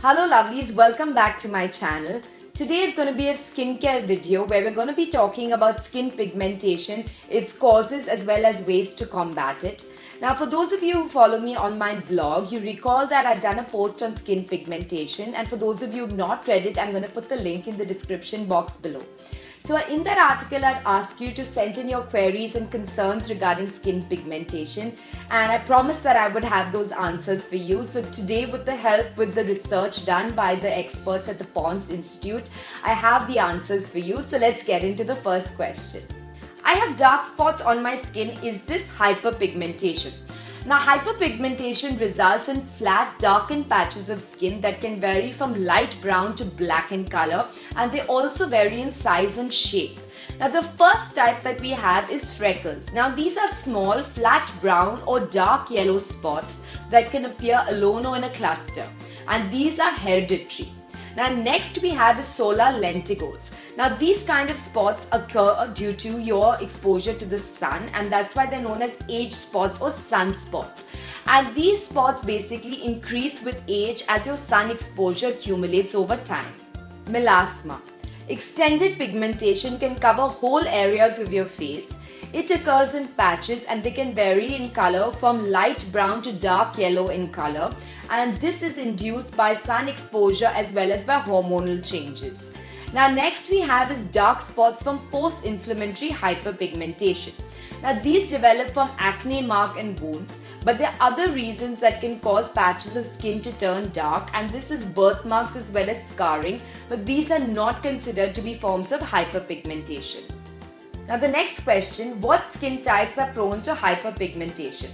Hello lovelies, welcome back to my channel. Today is going to be a skincare video where we're going to be talking about skin pigmentation, its causes as well as ways to combat it. Now for those of you who follow me on my blog, you recall that I've done a post on skin pigmentation, and for those of you who've not read it, I'm going to put the link in the description box below. So in that article, I'd ask you to send in your queries and concerns regarding skin pigmentation, and I promised that I would have those answers for you. So today, with the help with the research done by the experts at the Pond's Institute, I have the answers for you. So let's get into the first question. I have dark spots on my skin. Is this hyperpigmentation? Now, hyperpigmentation results in flat, darkened patches of skin that can vary from light brown to black in color, and they also vary in size and shape. Now, the first type that we have is freckles. Now, these are small, flat brown or dark yellow spots that can appear alone or in a cluster, and these are hereditary. Now next we have is solar lentigos. Now these kind of spots occur due to your exposure to the sun, and that's why they're known as age spots or sunspots. And these spots basically increase with age as your sun exposure accumulates over time. Melasma. Extended pigmentation can cover whole areas of your face. It occurs in patches and they can vary in color from light brown to dark yellow in color, and this is induced by sun exposure as well as by hormonal changes. Now next we have is dark spots from post-inflammatory hyperpigmentation. Now these develop from acne mark and wounds, but there are other reasons that can cause patches of skin to turn dark, and this is birthmarks as well as scarring, but these are not considered to be forms of hyperpigmentation. Now the next question, what skin types are prone to hyperpigmentation?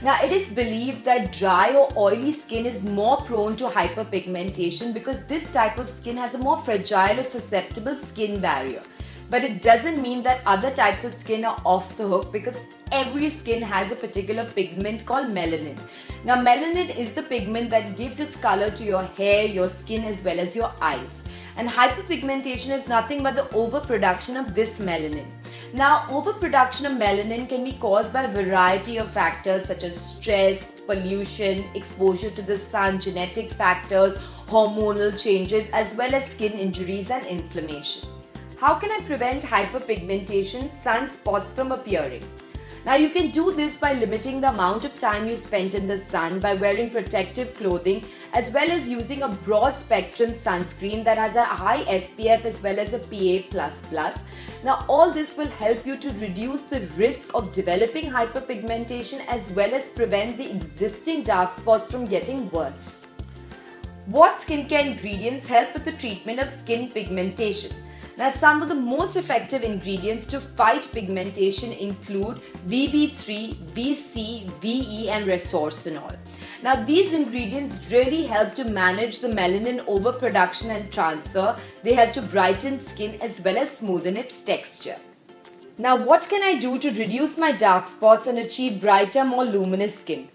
Now it is believed that dry or oily skin is more prone to hyperpigmentation because this type of skin has a more fragile or susceptible skin barrier. But it doesn't mean that other types of skin are off the hook, because every skin has a particular pigment called melanin. Now melanin is the pigment that gives its color to your hair, your skin as well as your eyes. And hyperpigmentation is nothing but the overproduction of this melanin. Now, overproduction of melanin can be caused by a variety of factors such as stress, pollution, exposure to the sun, genetic factors, hormonal changes, as well as skin injuries and inflammation. How can I prevent hyperpigmentation, sunspots from appearing? Now you can do this by limiting the amount of time you spend in the sun, by wearing protective clothing, as well as using a broad spectrum sunscreen that has a high SPF as well as a PA++. Now all this will help you to reduce the risk of developing hyperpigmentation as well as prevent the existing dark spots from getting worse. What skincare ingredients help with the treatment of skin pigmentation? Now, some of the most effective ingredients to fight pigmentation include VB3, VC, VE and resorcinol. Now, these ingredients really help to manage the melanin overproduction and transfer. They help to brighten skin as well as smoothen its texture. Now, what can I do to reduce my dark spots and achieve brighter, more luminous skin?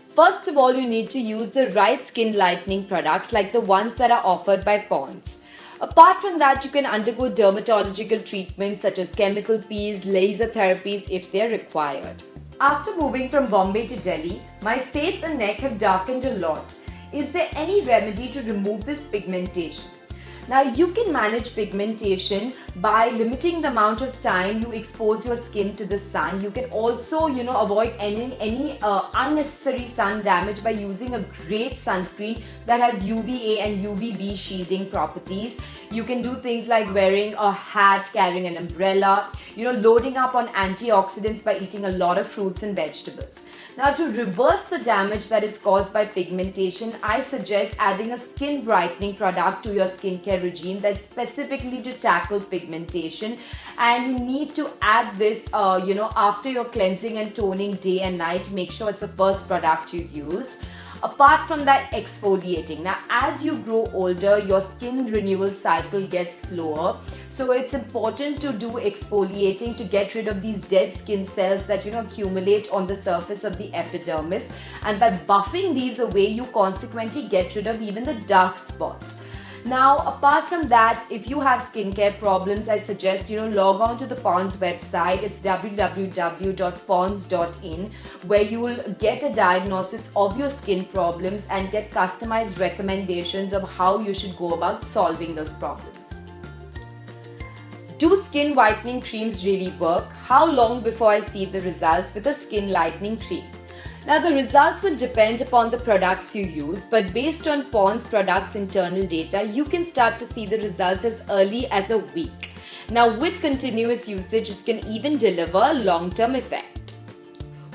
First of all, you need to use the right skin lightening products like the ones that are offered by Pond's. Apart from that, you can undergo dermatological treatments such as chemical peels, laser therapies if they are required. After moving from Bombay to Delhi, my face and neck have darkened a lot. Is there any remedy to remove this pigmentation? Now you can manage pigmentation by limiting the amount of time you expose your skin to the sun. You can also, avoid any unnecessary sun damage by using a great sunscreen that has UVA and UVB shielding properties. You can do things like wearing a hat, carrying an umbrella, loading up on antioxidants by eating a lot of fruits and vegetables. Now, to reverse the damage that is caused by pigmentation, I suggest adding a skin brightening product to your skincare regime that's specifically to tackle pigmentation. And you need to add this, after your cleansing and toning day and night. Make sure it's the first product you use. Apart from that, exfoliating. Now, as you grow older, your skin renewal cycle gets slower. So it's important to do exfoliating to get rid of these dead skin cells that accumulate on the surface of the epidermis. And by buffing these away, you consequently get rid of even the dark spots. Now, apart from that, if you have skincare problems, I suggest log on to the Pond's website. It's www.ponds.in, where you will get a diagnosis of your skin problems and get customized recommendations of how you should go about solving those problems. Do skin whitening creams really work? How long before I see the results with a skin lightening cream? Now, the results will depend upon the products you use, but based on Pond's products' internal data, you can start to see the results as early as a week. Now, with continuous usage, it can even deliver a long-term effect.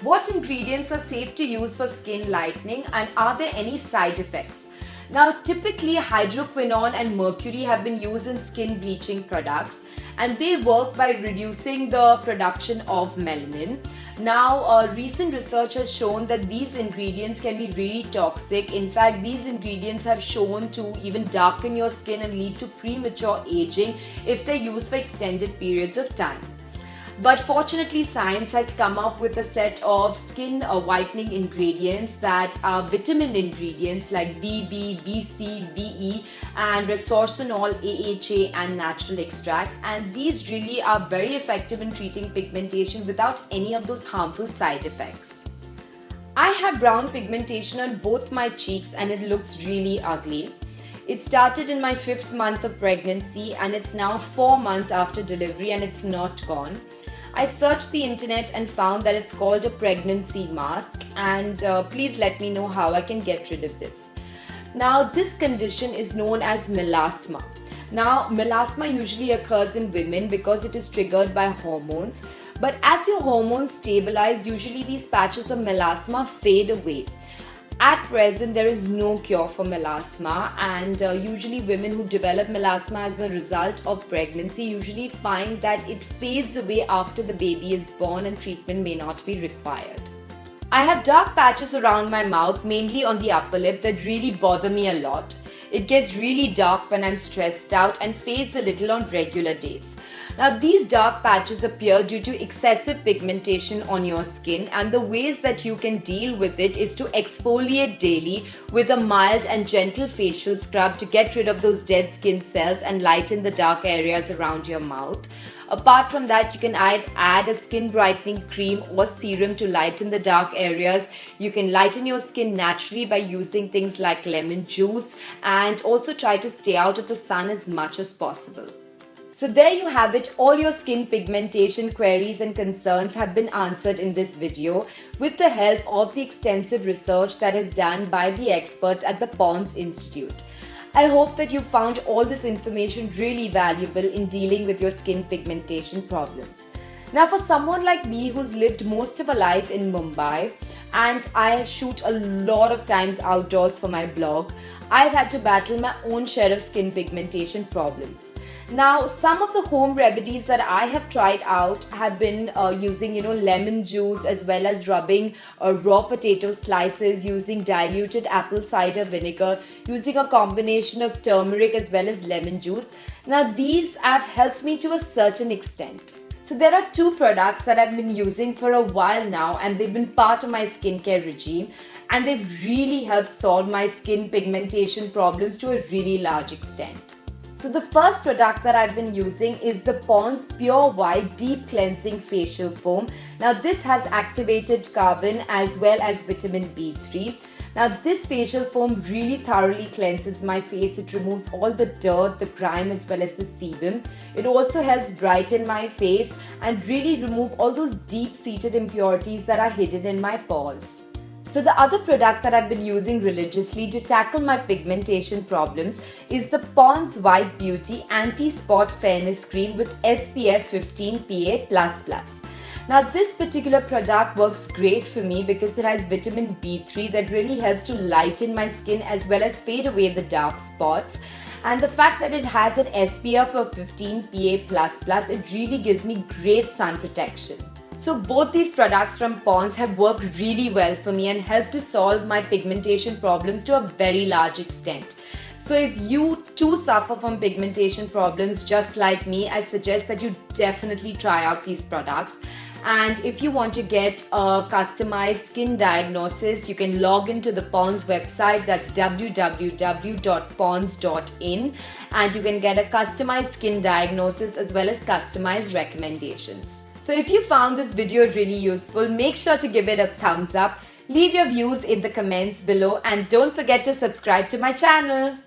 What ingredients are safe to use for skin lightening, and are there any side effects? Now, typically hydroquinone and mercury have been used in skin bleaching products, and they work by reducing the production of melanin. Now, recent research has shown that these ingredients can be really toxic. In fact, these ingredients have shown to even darken your skin and lead to premature aging if they're used for extended periods of time. But fortunately, science has come up with a set of skin whitening ingredients that are vitamin ingredients like VB, VC, VE, and resorcinol, AHA, and natural extracts. And these really are very effective in treating pigmentation without any of those harmful side effects. I have brown pigmentation on both my cheeks and it looks really ugly. It started in my 5th month of pregnancy and it's now 4 months after delivery and it's not gone. I searched the internet and found that it's called a pregnancy mask, and please let me know how I can get rid of this. Now, this condition is known as melasma. Now, melasma usually occurs in women because it is triggered by hormones, but as your hormones stabilize, usually these patches of melasma fade away. At present, there is no cure for melasma, and usually women who develop melasma as a result of pregnancy usually find that it fades away after the baby is born and treatment may not be required. I have dark patches around my mouth, mainly on the upper lip, that really bother me a lot. It gets really dark when I'm stressed out and fades a little on regular days. Now, these dark patches appear due to excessive pigmentation on your skin, and the ways that you can deal with it is to exfoliate daily with a mild and gentle facial scrub to get rid of those dead skin cells and lighten the dark areas around your mouth. Apart from that, you can add a skin brightening cream or serum to lighten the dark areas. You can lighten your skin naturally by using things like lemon juice, and also try to stay out of the sun as much as possible. So there you have it, all your skin pigmentation queries and concerns have been answered in this video with the help of the extensive research that is done by the experts at the Pond's Institute. I hope that you found all this information really valuable in dealing with your skin pigmentation problems. Now, for someone like me who's lived most of a life in Mumbai and I shoot a lot of times outdoors for my blog, I've had to battle my own share of skin pigmentation problems. Now, some of the home remedies that I have tried out have been using, lemon juice, as well as rubbing raw potato slices, using diluted apple cider vinegar, using a combination of turmeric as well as lemon juice. Now, these have helped me to a certain extent. So there are 2 products that I've been using for a while now, and they've been part of my skincare regime, and they've really helped solve my skin pigmentation problems to a really large extent. So the first product that I've been using is the Pond's Pure White Deep Cleansing Facial Foam. Now, this has activated carbon as well as vitamin B3. Now, this facial foam really thoroughly cleanses my face. It removes all the dirt, the grime, as well as the sebum. It also helps brighten my face and really remove all those deep-seated impurities that are hidden in my pores. So the other product that I've been using religiously to tackle my pigmentation problems is the Pond's White Beauty Anti-Spot Fairness Cream with SPF 15 PA++. Now, this particular product works great for me because it has vitamin B3 that really helps to lighten my skin as well as fade away the dark spots. And the fact that it has an SPF of 15 PA++, it really gives me great sun protection. So both these products from Pond's have worked really well for me and helped to solve my pigmentation problems to a very large extent. So if you too suffer from pigmentation problems just like me, I suggest that you definitely try out these products. And if you want to get a customized skin diagnosis, you can log into the Pond's website, that's www.ponds.in, and you can get a customized skin diagnosis as well as customized recommendations. So if you found this video really useful, make sure to give it a thumbs up, leave your views in the comments below, and don't forget to subscribe to my channel.